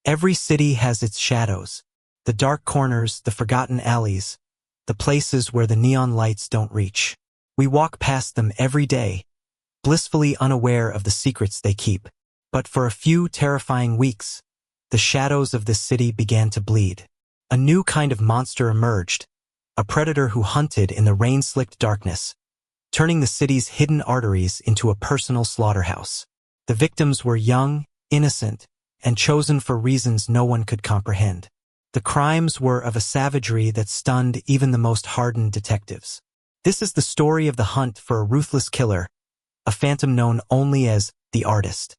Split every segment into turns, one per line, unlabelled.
Every city has its shadows. The dark corners, the forgotten alleys, the places where the neon lights don't reach. We walk past them every day, blissfully unaware of the secrets they keep. But for a few terrifying weeks, the shadows of this city began to bleed. A new kind of monster emerged, a predator who hunted in the rain-slicked darkness, turning the city's hidden arteries into a personal slaughterhouse. The victims were young, innocent, and chosen for reasons no one could comprehend. The crimes were of a savagery that stunned even the most hardened detectives. This is the story of the hunt for a ruthless killer, a phantom known only as the Artist,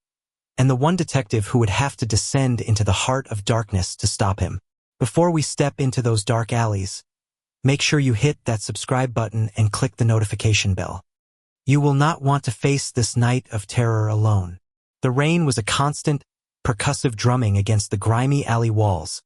and the one detective who would have to descend into the heart of darkness to stop him. Before we step into those dark alleys, make sure you hit that subscribe button and click the notification bell. You will not want to face this night of terror alone. The rain was a constant, percussive drumming against the grimy alley walls,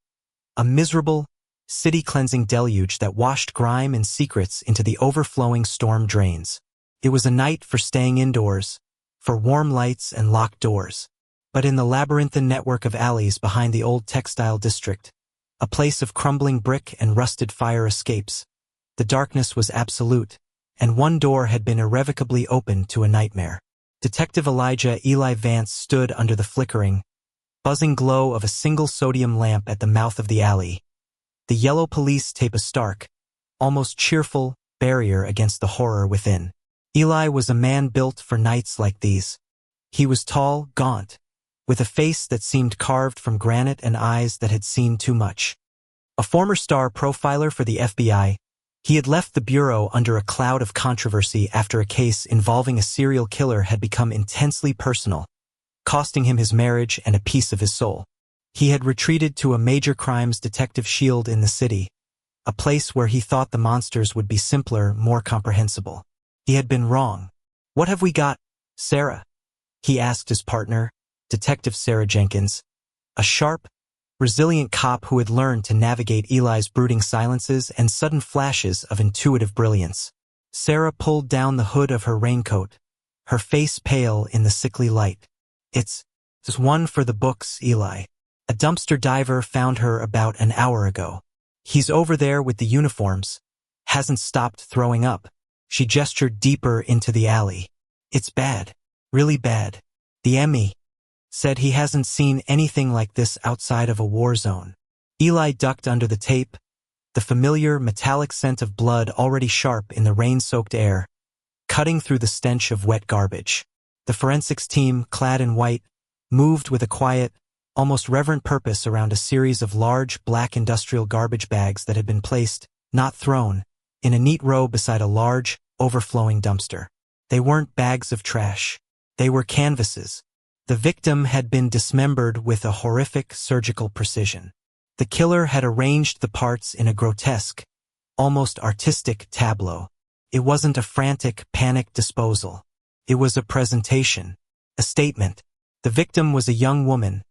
a miserable, city-cleansing deluge that washed grime and secrets into the overflowing storm drains. It was a night for staying indoors, for warm lights and locked doors. But in the labyrinthine network of alleys behind the old textile district, a place of crumbling brick and rusted fire escapes, the darkness was absolute, and one door had been irrevocably opened to a nightmare. Detective Eli Vance stood under the flickering, buzzing glow of a single sodium lamp at the mouth of the alley. The yellow police tape a stark, almost cheerful, barrier against the horror within. Eli was a man built for nights like these. He was tall, gaunt, with a face that seemed carved from granite and eyes that had seen too much. A former star profiler for the FBI, he had left the bureau under a cloud of controversy after a case involving a serial killer had become intensely personal, costing him his marriage and a piece of his soul. He had retreated to a major crimes detective shield in the city, a place where he thought the monsters would be simpler, more comprehensible. He had been wrong. "What have we got, Sarah?" he asked his partner, Detective Sarah Jenkins, a sharp, resilient cop who had learned to navigate Eli's brooding silences and sudden flashes of intuitive brilliance. Sarah pulled down the hood of her raincoat, her face pale in the sickly light. It's one for the books, Eli. A dumpster diver found her about an hour ago. He's over there with the uniforms, hasn't stopped throwing up." She gestured deeper into the alley. "It's bad, really bad. The ME said he hasn't seen anything like this outside of a war zone." Eli ducked under the tape, the familiar metallic scent of blood already sharp in the rain-soaked air, cutting through the stench of wet garbage. The forensics team, clad in white, moved with a quiet, almost reverent purpose around a series of large black industrial garbage bags that had been placed, not thrown, in a neat row beside a large, overflowing dumpster. They weren't bags of trash. They were canvases. The victim had been dismembered with a horrific surgical precision. The killer had arranged the parts in a grotesque, almost artistic tableau. It wasn't a frantic, panicked disposal. It was a presentation, a statement. The victim was a young woman,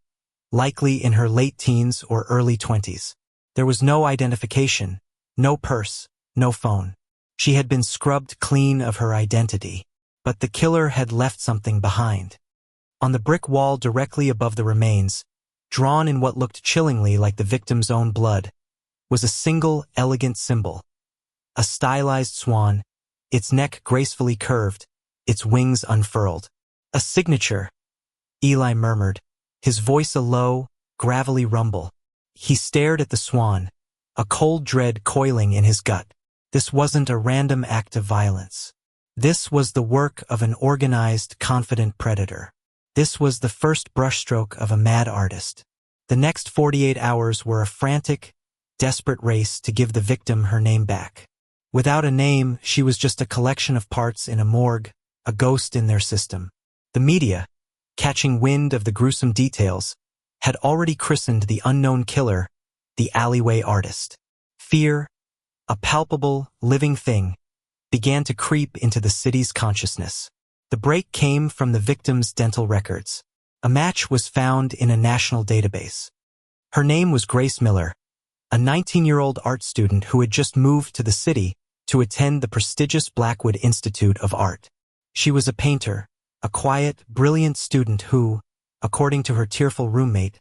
likely in her late teens or early 20s. There was no identification, no purse, no phone. She had been scrubbed clean of her identity. But the killer had left something behind. On the brick wall directly above the remains, drawn in what looked chillingly like the victim's own blood, was a single elegant symbol. A stylized swan, its neck gracefully curved, its wings unfurled. "A signature," Eli murmured, his voice a low, gravelly rumble. He stared at the swan, a cold dread coiling in his gut. This wasn't a random act of violence. This was the work of an organized, confident predator. This was the first brushstroke of a mad artist. The next 48 hours were a frantic, desperate race to give the victim her name back. Without a name, she was just a collection of parts in a morgue, a ghost in their system. The media, catching wind of the gruesome details, had already christened the unknown killer the alleyway artist. Fear, a palpable, living thing, began to creep into the city's consciousness. The break came from the victim's dental records. A match was found in a national database. Her name was Grace Miller, a 19-year-old art student who had just moved to the city to attend the prestigious Blackwood Institute of Art. She was a painter, a quiet, brilliant student who, according to her tearful roommate,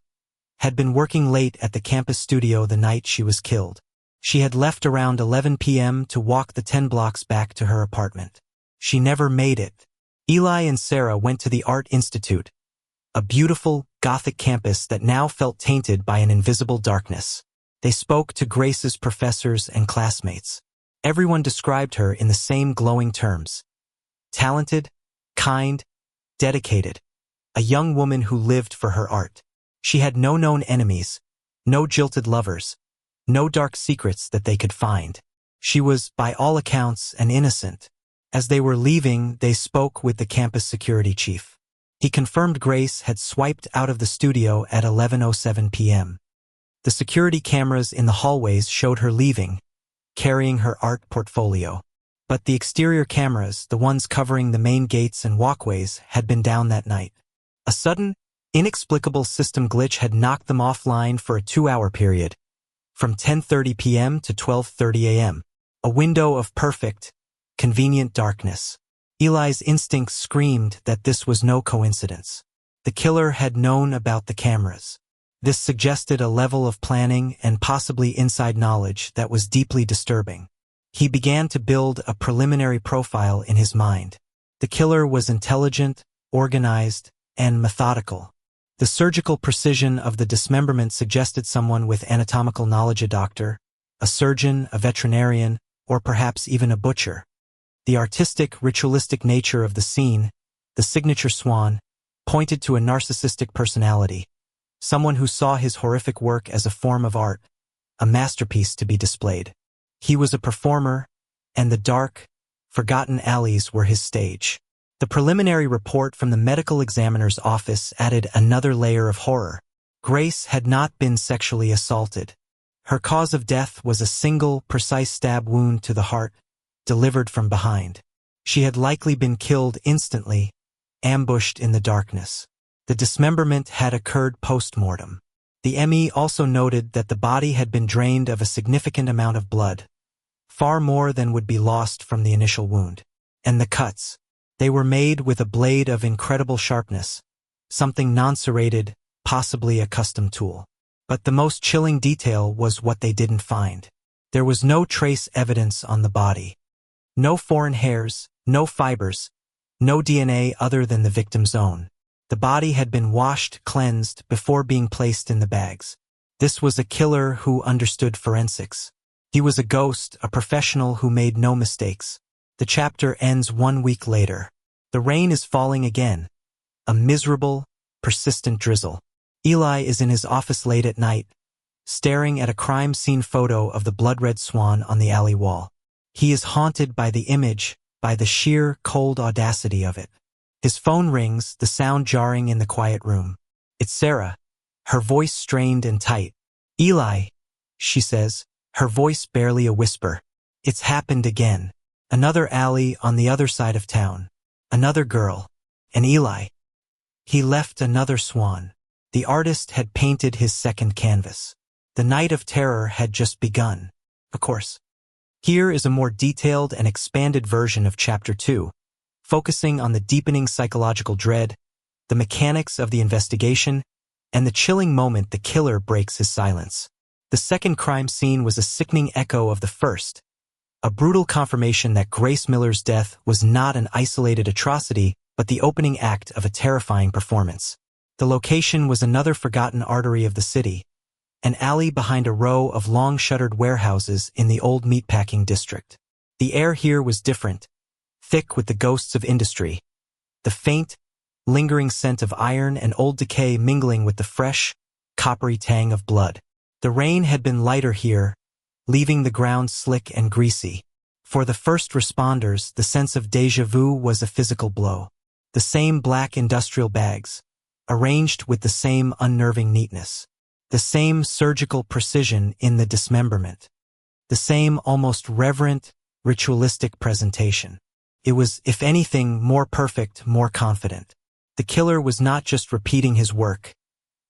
had been working late at the campus studio the night she was killed. She had left around 11 p.m. to walk the 10 blocks back to her apartment. She never made it. Eli and Sarah went to the Art Institute, a beautiful, Gothic campus that now felt tainted by an invisible darkness. They spoke to Grace's professors and classmates. Everyone described her in the same glowing terms. Talented, kind, dedicated. A young woman who lived for her art. She had no known enemies, no jilted lovers, no dark secrets that they could find. She was, by all accounts, an innocent. As they were leaving, they spoke with the campus security chief. He confirmed Grace had swiped out of the studio at 11:07 p.m. The security cameras in the hallways showed her leaving, carrying her art portfolio. But the exterior cameras, the ones covering the main gates and walkways, had been down that night. A sudden, inexplicable system glitch had knocked them offline for a 2-hour period, from 10:30 p.m. to 12:30 a.m. A window of perfect, convenient darkness. Eli's instincts screamed that this was no coincidence. The killer had known about the cameras. This suggested a level of planning and possibly inside knowledge that was deeply disturbing. He began to build a preliminary profile in his mind. The killer was intelligent, organized, and methodical. The surgical precision of the dismemberment suggested someone with anatomical knowledge, a doctor, a surgeon, a veterinarian, or perhaps even a butcher. The artistic, ritualistic nature of the scene, the signature swan, pointed to a narcissistic personality, someone who saw his horrific work as a form of art, a masterpiece to be displayed. He was a performer, and the dark, forgotten alleys were his stage. The preliminary report from the medical examiner's office added another layer of horror. Grace had not been sexually assaulted. Her cause of death was a single, precise stab wound to the heart, delivered from behind. She had likely been killed instantly, ambushed in the darkness. The dismemberment had occurred post-mortem. The ME also noted that the body had been drained of a significant amount of blood, far more than would be lost from the initial wound. And the cuts. They were made with a blade of incredible sharpness, something non-serrated, possibly a custom tool. But the most chilling detail was what they didn't find. There was no trace evidence on the body. No foreign hairs, no fibers, no DNA other than the victim's own. The body had been washed, cleansed, before being placed in the bags. This was a killer who understood forensics. He was a ghost, a professional who made no mistakes. The chapter ends 1 week later. The rain is falling again. A miserable, persistent drizzle. Eli is in his office late at night, staring at a crime scene photo of the blood-red swan on the alley wall. He is haunted by the image, by the sheer, cold audacity of it. His phone rings, the sound jarring in the quiet room. It's Sarah, her voice strained and tight. "Eli," she says, her voice barely a whisper. "It's happened again. Another alley on the other side of town. Another girl. And Eli. He left another swan." The artist had painted his second canvas. The night of terror had just begun. Of course. Here is a more detailed and expanded version of Chapter 2, focusing on the deepening psychological dread, the mechanics of the investigation, and the chilling moment the killer breaks his silence. The second crime scene was a sickening echo of the first, a brutal confirmation that Grace Miller's death was not an isolated atrocity, but the opening act of a terrifying performance. The location was another forgotten artery of the city, an alley behind a row of long-shuttered warehouses in the old meatpacking district. The air here was different, thick with the ghosts of industry, the faint, lingering scent of iron and old decay mingling with the fresh, coppery tang of blood. The rain had been lighter here, leaving the ground slick and greasy. For the first responders, the sense of déjà vu was a physical blow. The same black industrial bags, arranged with the same unnerving neatness. The same surgical precision in the dismemberment. The same almost reverent, ritualistic presentation. It was, if anything, more perfect, more confident. The killer was not just repeating his work.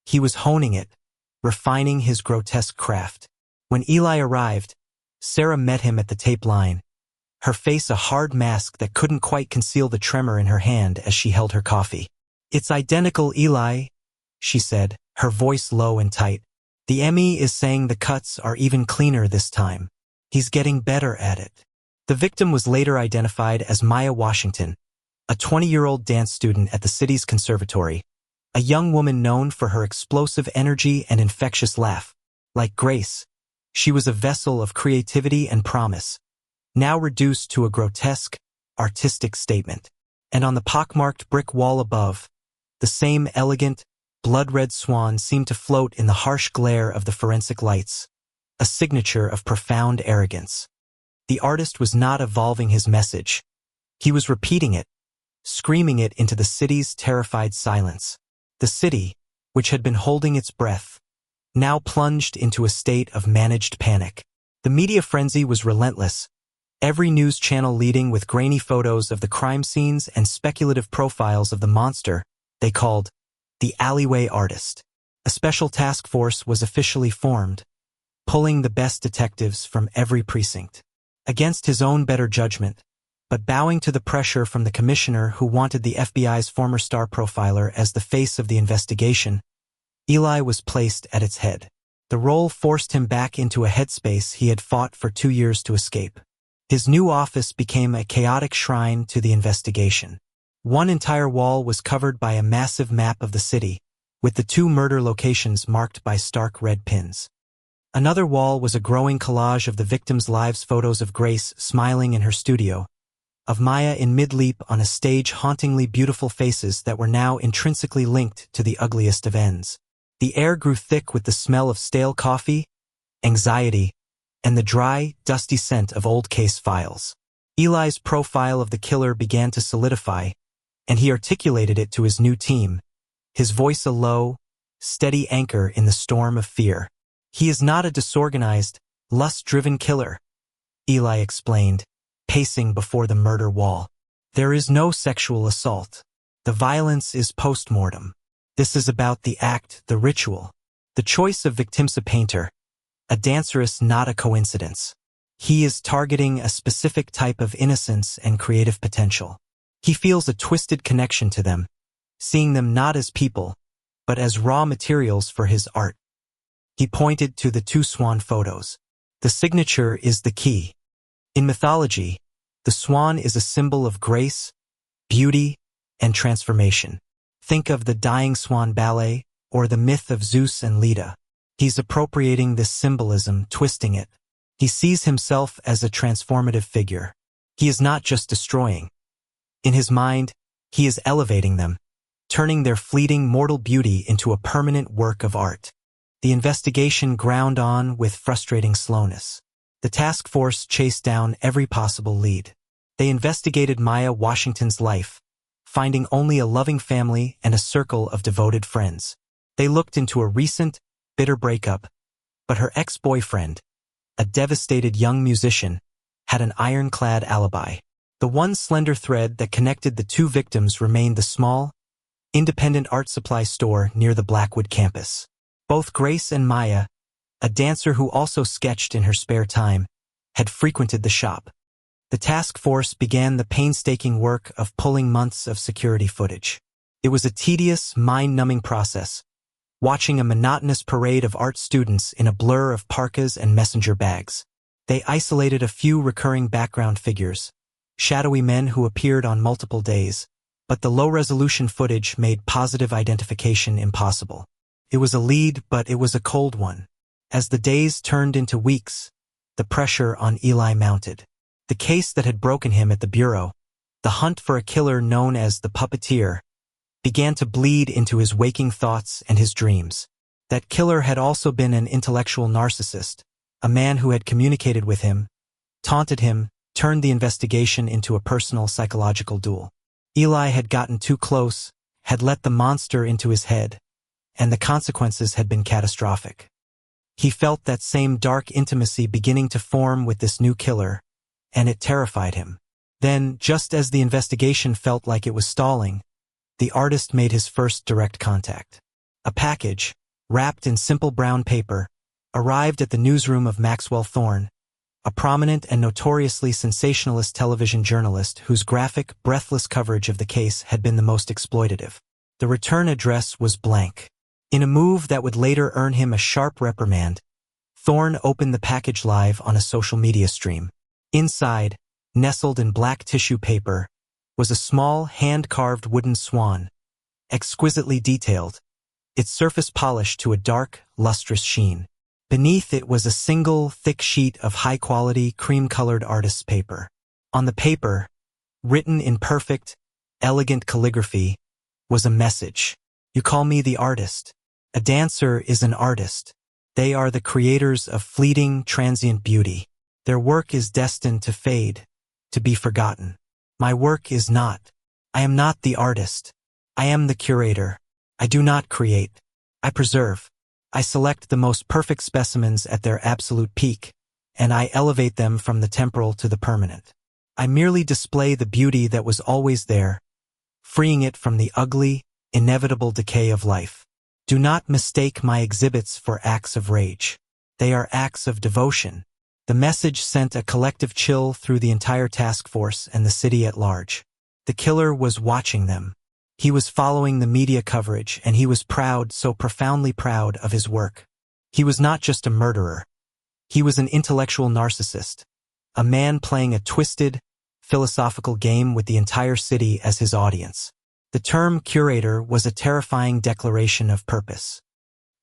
He was honing it, refining his grotesque craft. When Eli arrived, Sarah met him at the tape line, her face a hard mask that couldn't quite conceal the tremor in her hand as she held her coffee. "It's identical, Eli," she said, her voice low and tight. The ME is saying the cuts are even cleaner this time. He's getting better at it. The victim was later identified as Maya Washington, a 20-year-old dance student at the city's conservatory, a young woman known for her explosive energy and infectious laugh. Like Grace, she was a vessel of creativity and promise, now reduced to a grotesque, artistic statement. And on the pockmarked brick wall above, the same elegant, blood-red swan seemed to float in the harsh glare of the forensic lights, a signature of profound arrogance. The artist was not evolving his message. He was repeating it, screaming it into the city's terrified silence. The city, which had been holding its breath, now plunged into a state of managed panic. The media frenzy was relentless, every news channel leading with grainy photos of the crime scenes and speculative profiles of the monster they called the alleyway artist. A special task force was officially formed, pulling the best detectives from every precinct. Against his own better judgment, but bowing to the pressure from the commissioner who wanted the FBI's former star profiler as the face of the investigation, Eli was placed at its head. The role forced him back into a headspace he had fought for 2 years to escape. His new office became a chaotic shrine to the investigation. One entire wall was covered by a massive map of the city, with the 2 murder locations marked by stark red pins. Another wall was a growing collage of the victims' lives, photos of Grace smiling in her studio, of Maya in mid-leap on a stage, hauntingly beautiful faces that were now intrinsically linked to the ugliest of ends. The air grew thick with the smell of stale coffee, anxiety, and the dry, dusty scent of old case files. Eli's profile of the killer began to solidify, and he articulated it to his new team, his voice a low, steady anchor in the storm of fear. "He is not a disorganized, lust-driven killer," Eli explained, pacing before the murder wall. "There is no sexual assault. The violence is post-mortem. This is about the act, the ritual. The choice of victim's a painter, a danceress, not a coincidence. He is targeting a specific type of innocence and creative potential. He feels a twisted connection to them, seeing them not as people, but as raw materials for his art." He pointed to the 2 swan photos. "The signature is the key. In mythology, the swan is a symbol of grace, beauty, and transformation. Think of the Dying Swan Ballet or the myth of Zeus and Leda. He's appropriating this symbolism, twisting it. He sees himself as a transformative figure. He is not just destroying. In his mind, he is elevating them, turning their fleeting mortal beauty into a permanent work of art." The investigation ground on with frustrating slowness. The task force chased down every possible lead. They investigated Maya Washington's life, finding only a loving family and a circle of devoted friends. They looked into a recent, bitter breakup, but her ex-boyfriend, a devastated young musician, had an ironclad alibi. The one slender thread that connected the 2 victims remained the small, independent art supply store near the Blackwood campus. Both Grace and Maya, a dancer who also sketched in her spare time, had frequented the shop. The task force began the painstaking work of pulling months of security footage. It was a tedious, mind-numbing process, watching a monotonous parade of art students in a blur of parkas and messenger bags. They isolated a few recurring background figures, shadowy men who appeared on multiple days, but the low-resolution footage made positive identification impossible. It was a lead, but it was a cold one. As the days turned into weeks, the pressure on Eli mounted. The case that had broken him at the bureau, the hunt for a killer known as the puppeteer, began to bleed into his waking thoughts and his dreams. That killer had also been an intellectual narcissist, a man who had communicated with him, taunted him, turned the investigation into a personal psychological duel. Eli had gotten too close, had let the monster into his head, and the consequences had been catastrophic. He felt that same dark intimacy beginning to form with this new killer, and it terrified him. Then, just as the investigation felt like it was stalling, the artist made his first direct contact. A package, wrapped in simple brown paper, arrived at the newsroom of Maxwell Thorne, a prominent and notoriously sensationalist television journalist whose graphic, breathless coverage of the case had been the most exploitative. The return address was blank. In a move that would later earn him a sharp reprimand, Thorne opened the package live on a social media stream. Inside, nestled in black tissue paper, was a small, hand-carved wooden swan, exquisitely detailed, its surface polished to a dark, lustrous sheen. Beneath it was a single, thick sheet of high-quality, cream-colored artist's paper. On the paper, written in perfect, elegant calligraphy, was a message. "You call me the artist. A dancer is an artist. They are the creators of fleeting, transient beauty. Their work is destined to fade, to be forgotten. My work is not. I am not the artist. I am the curator. I do not create. I preserve. I select the most perfect specimens at their absolute peak, and I elevate them from the temporal to the permanent. I merely display the beauty that was always there, freeing it from the ugly, inevitable decay of life. Do not mistake my exhibits for acts of rage. They are acts of devotion." The message sent a collective chill through the entire task force and the city at large. The killer was watching them. He was following the media coverage, and he was proud, so profoundly proud, of his work. He was not just a murderer. He was an intellectual narcissist, a man playing a twisted, philosophical game with the entire city as his audience. The term curator was a terrifying declaration of purpose.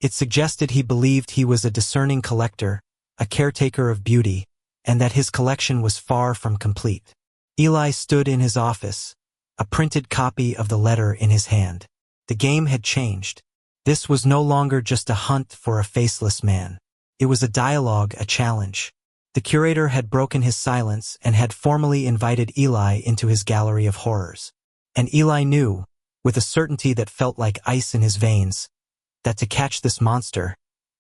It suggested he believed he was a discerning collector, a caretaker of beauty, and that his collection was far from complete. Eli stood in his office, a printed copy of the letter in his hand. The game had changed. This was no longer just a hunt for a faceless man. It was a dialogue, a challenge. The curator had broken his silence and had formally invited Eli into his gallery of horrors. And Eli knew, with a certainty that felt like ice in his veins, that to catch this monster,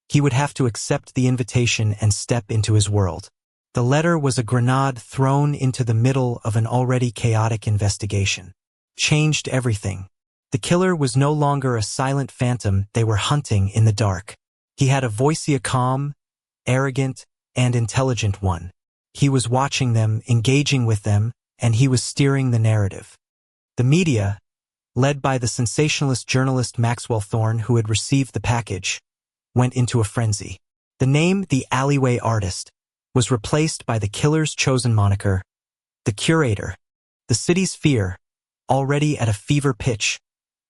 he would have to accept the invitation and step into his world. The letter was a grenade thrown into the middle of an already chaotic investigation. Changed everything. The killer was no longer a silent phantom they were hunting in the dark. He had a voice, a calm, arrogant, and intelligent one. He was watching them, engaging with them, and he was steering the narrative. The media, led by the sensationalist journalist Maxwell Thorne, who had received the package, went into a frenzy. The name, the alleyway artist, was replaced by the killer's chosen moniker, the curator. The city's fear, already at a fever pitch,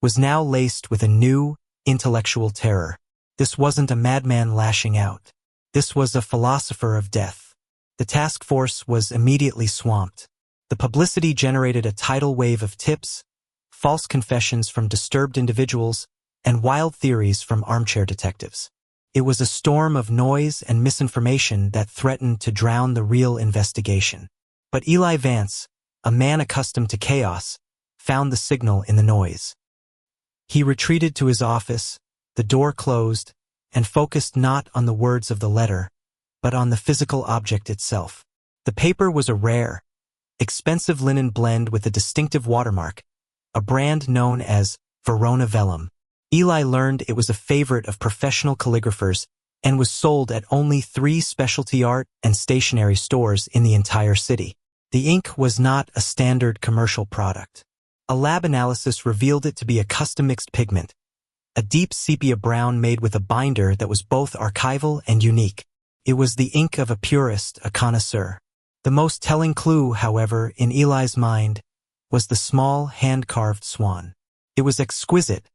was now laced with a new, intellectual terror. This wasn't a madman lashing out. This was a philosopher of death. The task force was immediately swamped. The publicity generated a tidal wave of tips, false confessions from disturbed individuals, and wild theories from armchair detectives. It was a storm of noise and misinformation that threatened to drown the real investigation. But Eli Vance, a man accustomed to chaos, found the signal in the noise. He retreated to his office, the door closed, and focused not on the words of the letter, but on the physical object itself. The paper was a rare, expensive linen blend with a distinctive watermark, a brand known as Verona Vellum. Eli learned it was a favorite of professional calligraphers and was sold at only 3 specialty art and stationery stores in the entire city. The ink was not a standard commercial product. A lab analysis revealed it to be a custom-mixed pigment, a deep sepia brown made with a binder that was both archival and unique. It was the ink of a purist, a connoisseur. The most telling clue, however, in Eli's mind, was the small, hand-carved swan. It was exquisite,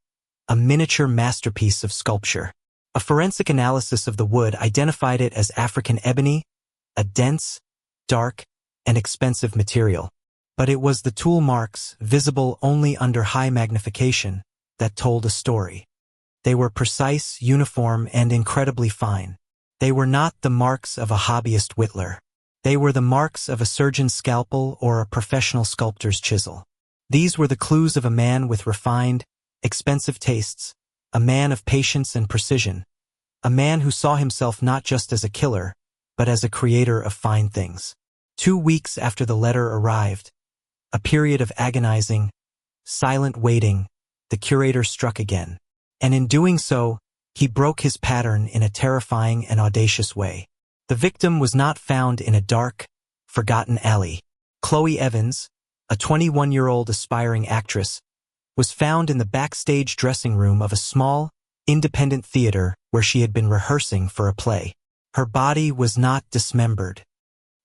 a miniature masterpiece of sculpture. A forensic analysis of the wood identified it as African ebony, a dense, dark, and expensive material. But it was the tool marks, visible only under high magnification, that told a story. They were precise, uniform, and incredibly fine. They were not the marks of a hobbyist whittler. They were the marks of a surgeon's scalpel or a professional sculptor's chisel. These were the clues of a man with refined, expensive tastes, a man of patience and precision, a man who saw himself not just as a killer, but as a creator of fine things. 2 weeks after the letter arrived, a period of agonizing, silent waiting, the curator struck again. And in doing so, he broke his pattern in a terrifying and audacious way. The victim was not found in a dark, forgotten alley. Chloe Evans, a 21-year-old aspiring actress, was found in the backstage dressing room of a small, independent theater where she had been rehearsing for a play. Her body was not dismembered.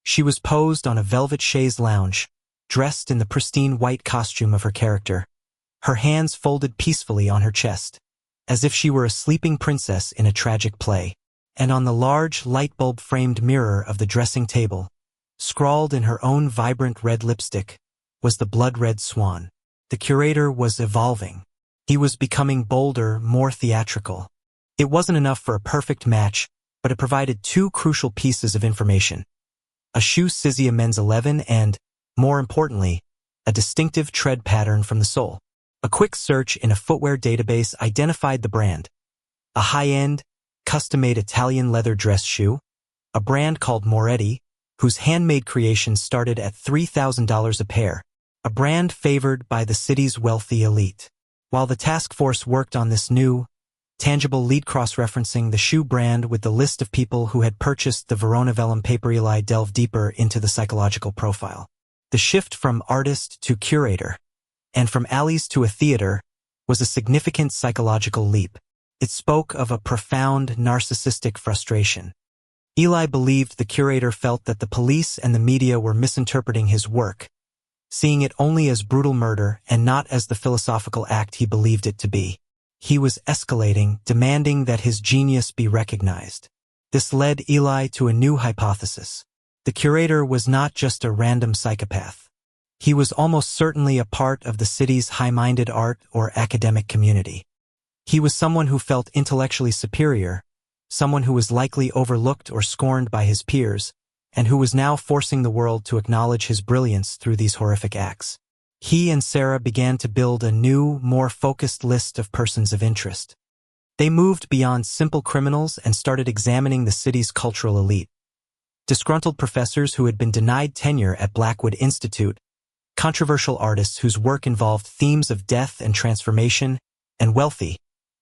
She was posed on a velvet chaise lounge, dressed in the pristine white costume of her character, her hands folded peacefully on her chest, as if she were a sleeping princess in a tragic play. And on the large, light-bulb-framed mirror of the dressing table, scrawled in her own vibrant red lipstick, was the blood-red swan. The curator was evolving. He was becoming bolder, more theatrical. It wasn't enough for a perfect match, but it provided two crucial pieces of information: a shoe Sizia Men's 11 and, more importantly, a distinctive tread pattern from the sole. A quick search in a footwear database identified the brand: a high-end, custom-made Italian leather dress shoe, a brand called Moretti, whose handmade creations started at $3,000 a pair, a brand favored by the city's wealthy elite. While the task force worked on this new, tangible lead cross-referencing the shoe brand with the list of people who had purchased the Verona vellum paper, Eli delved deeper into the psychological profile. The shift from artist to curator, and from alleys to a theater, was a significant psychological leap. It spoke of a profound narcissistic frustration. Eli believed the curator felt that the police and the media were misinterpreting his work, seeing it only as brutal murder and not as the philosophical act he believed it to be. He was escalating, demanding that his genius be recognized. This led Eli to a new hypothesis. The curator was not just a random psychopath. He was almost certainly a part of the city's high-minded art or academic community. He was someone who felt intellectually superior, someone who was likely overlooked or scorned by his peers, and who was now forcing the world to acknowledge his brilliance through these horrific acts. He and Sarah began to build a new, more focused list of persons of interest. They moved beyond simple criminals and started examining the city's cultural elite. Disgruntled professors who had been denied tenure at Blackwood Institute, controversial artists whose work involved themes of death and transformation, and wealthy,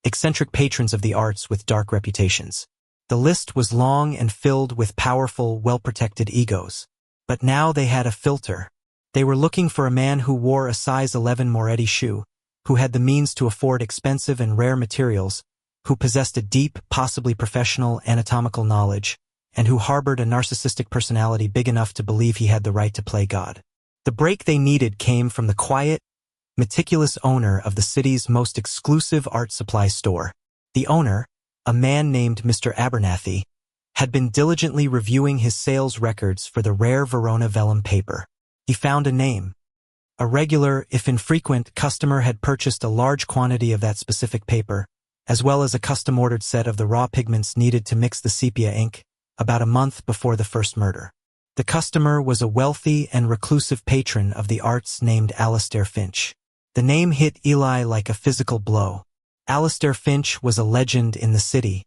eccentric patrons of the arts with dark reputations. The list was long and filled with powerful, well-protected egos. But now they had a filter. They were looking for a man who wore a size 11 Moretti shoe, who had the means to afford expensive and rare materials, who possessed a deep, possibly professional, anatomical knowledge, and who harbored a narcissistic personality big enough to believe he had the right to play God. The break they needed came from the quiet, meticulous owner of the city's most exclusive art supply store. The owner, a man named Mr. Abernathy, had been diligently reviewing his sales records for the rare Verona vellum paper. He found a name. A regular, if infrequent, customer had purchased a large quantity of that specific paper, as well as a custom-ordered set of the raw pigments needed to mix the sepia ink, about a month before the first murder. The customer was a wealthy and reclusive patron of the arts named Alastair Finch. The name hit Eli like a physical blow. Alastair Finch was a legend in the city,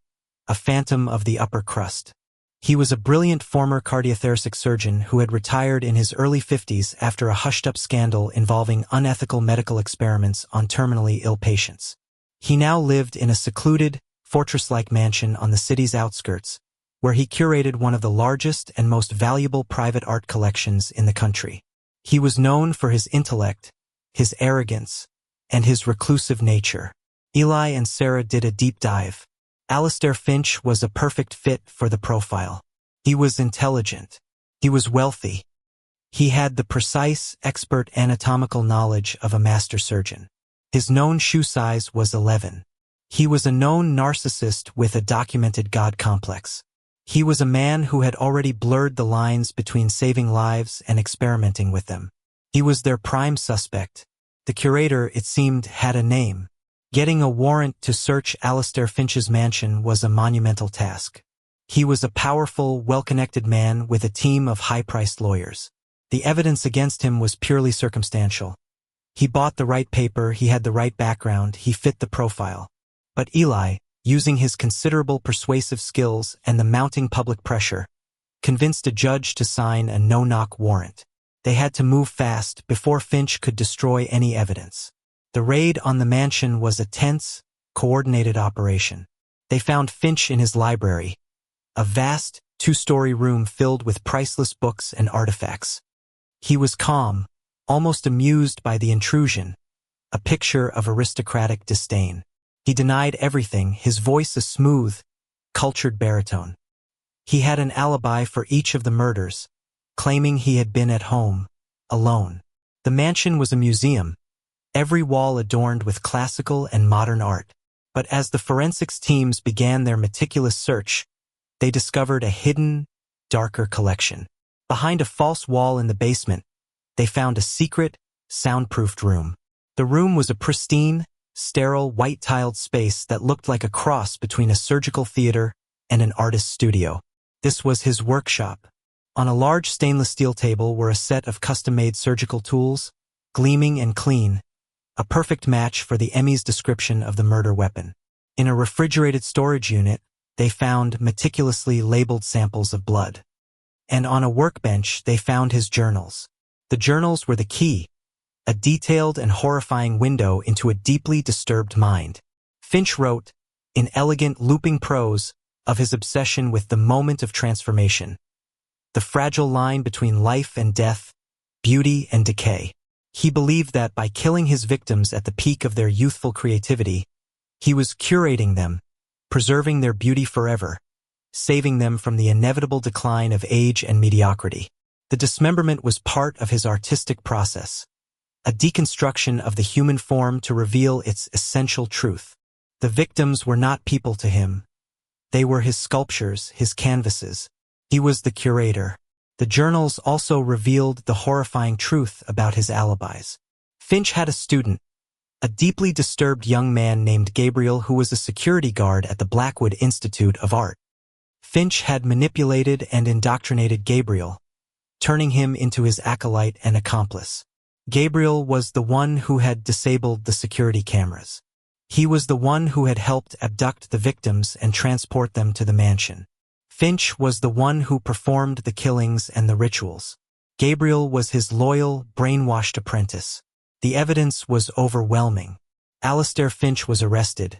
a phantom of the upper crust. He was a brilliant former cardiothoracic surgeon who had retired in his early 50s after a hushed-up scandal involving unethical medical experiments on terminally ill patients. He now lived in a secluded, fortress-like mansion on the city's outskirts, where he curated one of the largest and most valuable private art collections in the country. He was known for his intellect, his arrogance, and his reclusive nature. Eli and Sarah did a deep dive. Alastair Finch was a perfect fit for the profile. He was intelligent. He was wealthy. He had the precise, expert anatomical knowledge of a master surgeon. His known shoe size was 11. He was a known narcissist with a documented God complex. He was a man who had already blurred the lines between saving lives and experimenting with them. He was their prime suspect. The curator, it seemed, had a name. Getting a warrant to search Alastair Finch's mansion was a monumental task. He was a powerful, well-connected man with a team of high-priced lawyers. The evidence against him was purely circumstantial. He bought the right paper, he had the right background, he fit the profile. But Eli, using his considerable persuasive skills and the mounting public pressure, convinced a judge to sign a no-knock warrant. They had to move fast before Finch could destroy any evidence. The raid on the mansion was a tense, coordinated operation. They found Finch in his library, a vast, two-story room filled with priceless books and artifacts. He was calm, almost amused by the intrusion, a picture of aristocratic disdain. He denied everything, his voice a smooth, cultured baritone. He had an alibi for each of the murders, claiming he had been at home, alone. The mansion was a museum, every wall adorned with classical and modern art. But as the forensics teams began their meticulous search, they discovered a hidden, darker collection. Behind a false wall in the basement, they found a secret, soundproofed room. The room was a pristine, sterile, white-tiled space that looked like a cross between a surgical theater and an artist's studio. This was his workshop. On a large stainless steel table were a set of custom-made surgical tools, gleaming and clean, a perfect match for the Emmy's description of the murder weapon. In a refrigerated storage unit, they found meticulously labeled samples of blood. And on a workbench, they found his journals. The journals were the key, a detailed and horrifying window into a deeply disturbed mind. Finch wrote, in elegant looping prose, of his obsession with the moment of transformation, the fragile line between life and death, beauty and decay. He believed that by killing his victims at the peak of their youthful creativity, he was curating them, preserving their beauty forever, saving them from the inevitable decline of age and mediocrity. The dismemberment was part of his artistic process, a deconstruction of the human form to reveal its essential truth. The victims were not people to him. They were his sculptures, his canvases. He was the curator. The journals also revealed the horrifying truth about his alibis. Finch had a student, a deeply disturbed young man named Gabriel who was a security guard at the Blackwood Institute of Art. Finch had manipulated and indoctrinated Gabriel, turning him into his acolyte and accomplice. Gabriel was the one who had disabled the security cameras. He was the one who had helped abduct the victims and transport them to the mansion. Finch was the one who performed the killings and the rituals. Gabriel was his loyal, brainwashed apprentice. The evidence was overwhelming. Alistair Finch was arrested,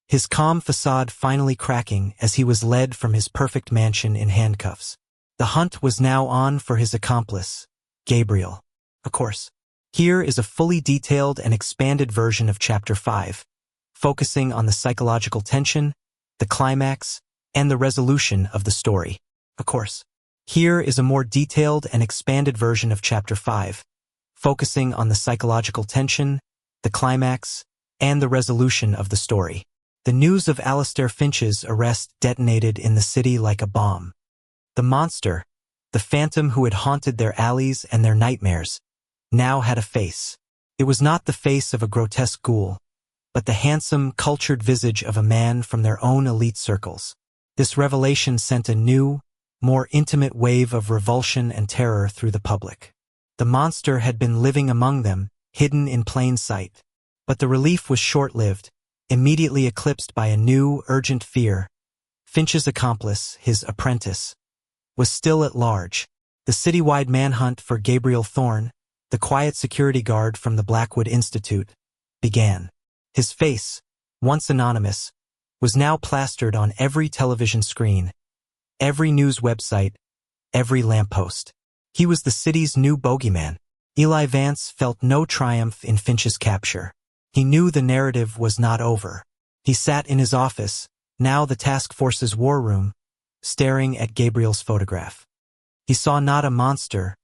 his calm facade finally cracking as he was led from his perfect mansion in handcuffs. The hunt was now on for his accomplice, Gabriel. Of course, here is a fully detailed and expanded version of Chapter 5, focusing on the psychological tension, the climax, and the resolution of the story. Of course, here is a more detailed and expanded version of Chapter 5, focusing on the psychological tension, the climax, and the resolution of the story. The news of Alistair Finch's arrest detonated in the city like a bomb. The monster, the phantom who had haunted their alleys and their nightmares, now had a face. It was not the face of a grotesque ghoul, but the handsome, cultured visage of a man from their own elite circles. This revelation sent a new, more intimate wave of revulsion and terror through the public. The monster had been living among them, hidden in plain sight. But the relief was short-lived, immediately eclipsed by a new, urgent fear. Finch's accomplice, his apprentice, was still at large. The citywide manhunt for Gabriel Thorne, the quiet security guard from the Blackwood Institute, began. His face, once anonymous, was now plastered on every television screen, every news website, every lamppost. He was the city's new bogeyman. Eli Vance felt no triumph in Finch's capture. He knew the narrative was not over. He sat in his office, now the task force's war room, staring at Gabriel's photograph. He saw not a monster,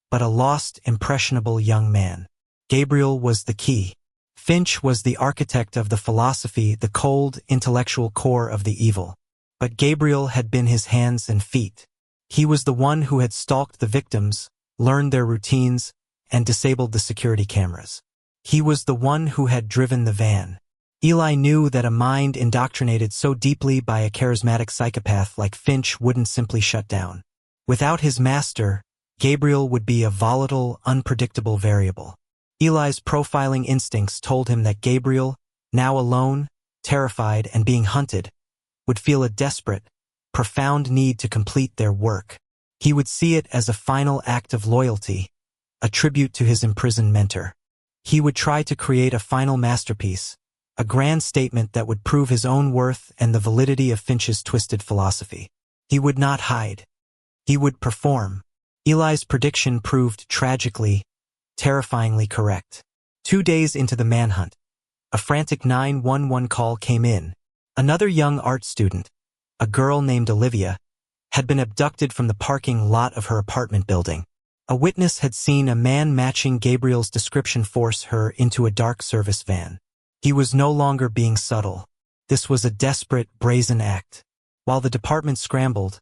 but a lost, impressionable young man. Gabriel was the key. Finch was the architect of the philosophy, the cold, intellectual core of the evil. But Gabriel had been his hands and feet. He was the one who had stalked the victims, learned their routines, and disabled the security cameras. He was the one who had driven the van. Eli knew that a mind indoctrinated so deeply by a charismatic psychopath like Finch wouldn't simply shut down. Without his master, Gabriel would be a volatile, unpredictable variable. Eli's profiling instincts told him that Gabriel, now alone, terrified, and being hunted, would feel a desperate, profound need to complete their work. He would see it as a final act of loyalty, a tribute to his imprisoned mentor. He would try to create a final masterpiece, a grand statement that would prove his own worth and the validity of Finch's twisted philosophy. He would not hide. He would perform. Eli's prediction proved tragically, terrifyingly correct. 2 days into the manhunt, A frantic 911 call came in. Another young art student, a girl named Olivia, had been abducted from the parking lot of her apartment building. A witness had seen a man matching Gabriel's description force her into a dark service van. He was no longer being subtle. This was a desperate, brazen act. While the department scrambled,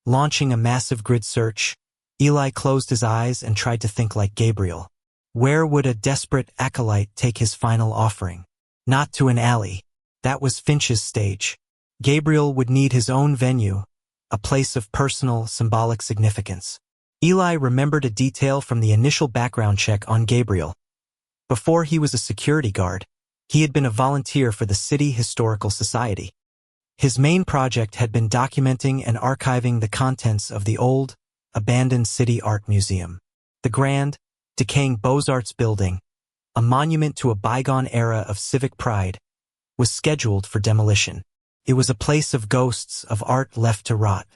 launching a massive grid search, Eli closed his eyes and tried to think like Gabriel. Where would a desperate acolyte take his final offering? Not to an alley. That was Finch's stage. Gabriel would need his own venue, a place of personal, symbolic significance. Eli remembered a detail from the initial background check on Gabriel. Before he was a security guard, he had been a volunteer for the City Historical Society. His main project had been documenting and archiving the contents of the old, abandoned City Art Museum. The grand, decaying Beaux-Arts building, a monument to a bygone era of civic pride, was scheduled for demolition. It was a place of ghosts of art left to rot.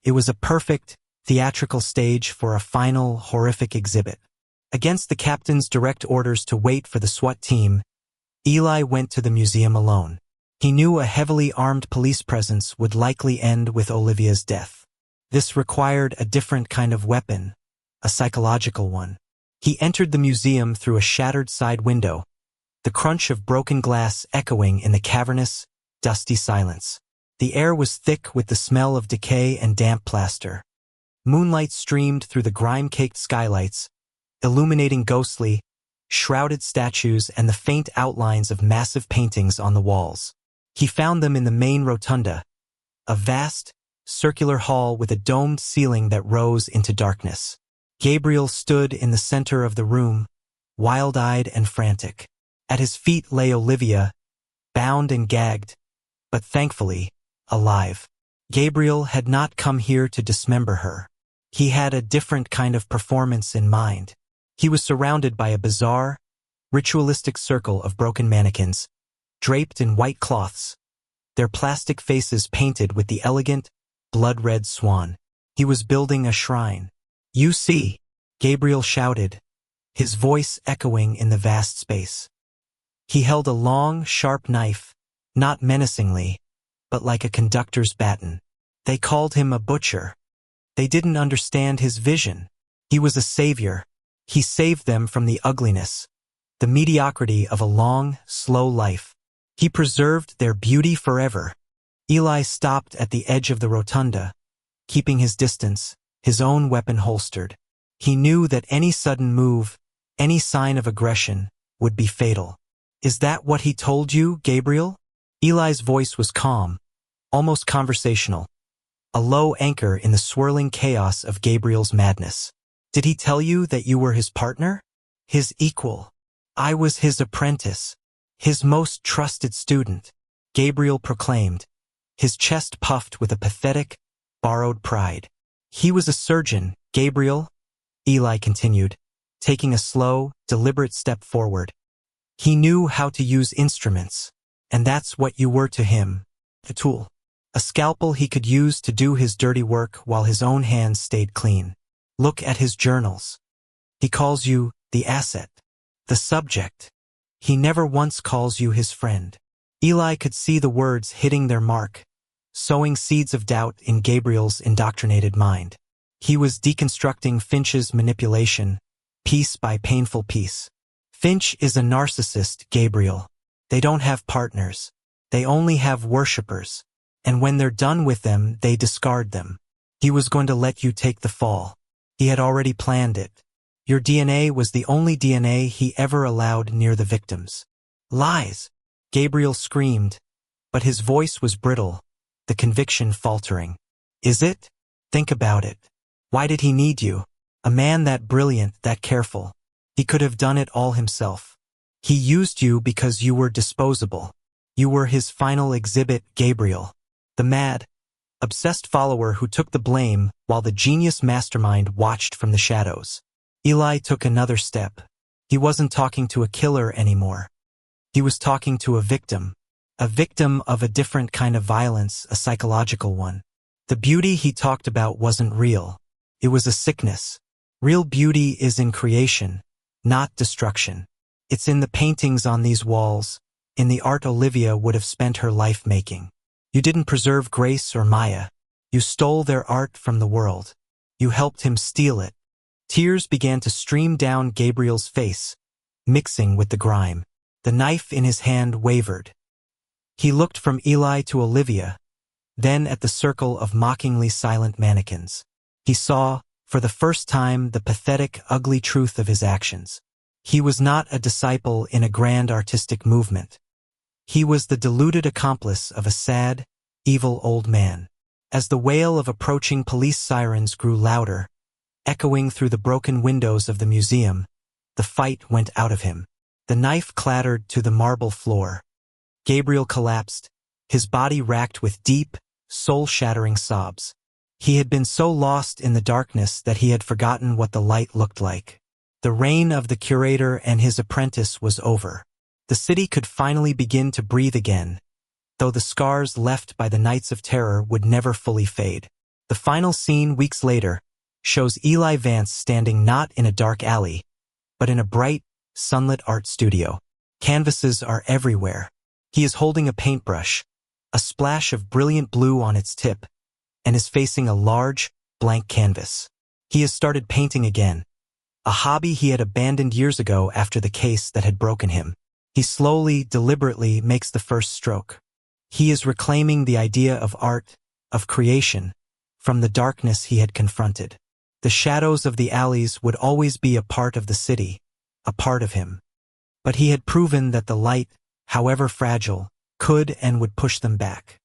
It was a perfect, theatrical stage for a final, horrific exhibit. Against the captain's direct orders to wait for the SWAT team, Eli went to the museum alone. He knew a heavily armed police presence would likely end with Olivia's death. This required a different kind of weapon, a psychological one. He entered the museum through a shattered side window, the crunch of broken glass echoing in the cavernous, dusty silence. The air was thick with the smell of decay and damp plaster. Moonlight streamed through the grime-caked skylights, illuminating ghostly, shrouded statues and the faint outlines of massive paintings on the walls. He found them in the main rotunda, a vast, circular hall with a domed ceiling that rose into darkness. Gabriel stood in the center of the room, wild-eyed and frantic. At his feet lay Olivia, bound and gagged, but thankfully, alive. Gabriel had not come here to dismember her. He had a different kind of performance in mind. He was surrounded by a bizarre, ritualistic circle of broken mannequins, draped in white cloths, their plastic faces painted with the elegant, blood-red swan. He was building a shrine. "You see," Gabriel shouted, his voice echoing in the vast space. He held a long, sharp knife, not menacingly, but like a conductor's baton. They called him a butcher. They didn't understand his vision. He was a savior. He saved them from the ugliness, the mediocrity of a long, slow life. He preserved their beauty forever. Eli stopped at the edge of the rotunda, keeping his distance, his own weapon holstered. He knew that any sudden move, any sign of aggression, would be fatal. "Is that what he told you, Gabriel?" Eli's voice was calm, almost conversational, a low anchor in the swirling chaos of Gabriel's madness. "Did he tell you that you were his partner? His equal? I was his apprentice, his most trusted student," Gabriel proclaimed, his chest puffed with a pathetic, borrowed pride. "He was a surgeon, Gabriel," Eli continued, taking a slow, deliberate step forward. "He knew how to use instruments, and that's what you were to him, a tool. A scalpel he could use to do his dirty work while his own hands stayed clean. Look at his journals. He calls you the asset, the subject. He never once calls you his friend." Eli could see the words hitting their mark, sowing seeds of doubt in Gabriel's indoctrinated mind. He was deconstructing Finch's manipulation, piece by painful piece. "Finch is a narcissist, Gabriel. They don't have partners. They only have worshippers. And when they're done with them, they discard them. He was going to let you take the fall. He had already planned it. Your DNA was the only DNA he ever allowed near the victims." "Lies!" Gabriel screamed, but his voice was brittle, the conviction faltering. "Is it? Think about it. Why did he need you? A man that brilliant, that careful. He could have done it all himself. He used you because you were disposable. You were his final exhibit, Gabriel. The mad, obsessed follower who took the blame while the genius mastermind watched from the shadows." Eli took another step. He wasn't talking to a killer anymore. He was talking to a victim of a different kind of violence, a psychological one. The beauty he talked about wasn't real. It was a sickness. Real beauty is in creation, not destruction. It's in the paintings on these walls, in the art Olivia would have spent her life making. You didn't preserve Grace or Maya. You stole their art from the world. You helped him steal it. Tears began to stream down Gabriel's face, mixing with the grime. The knife in his hand wavered. He looked from Eli to Olivia, then at the circle of mockingly silent mannequins. He saw, for the first time, the pathetic, ugly truth of his actions. He was not a disciple in a grand artistic movement. He was the deluded accomplice of a sad, evil old man. As the wail of approaching police sirens grew louder, echoing through the broken windows of the museum, the fight went out of him. The knife clattered to the marble floor. Gabriel collapsed, his body racked with deep, soul-shattering sobs. He had been so lost in the darkness that he had forgotten what the light looked like. The reign of the curator and his apprentice was over. The city could finally begin to breathe again, though the scars left by the nights of terror would never fully fade. The final scene, weeks later, shows Eli Vance standing not in a dark alley, but in a bright, sunlit art studio. Canvases are everywhere. He is holding a paintbrush, a splash of brilliant blue on its tip, and is facing a large, blank canvas. He has started painting again, a hobby he had abandoned years ago after the case that had broken him. He slowly, deliberately makes the first stroke. He is reclaiming the idea of art, of creation, from the darkness he had confronted. The shadows of the alleys would always be a part of the city, a part of him. But he had proven that the light, however fragile, could and would push them back.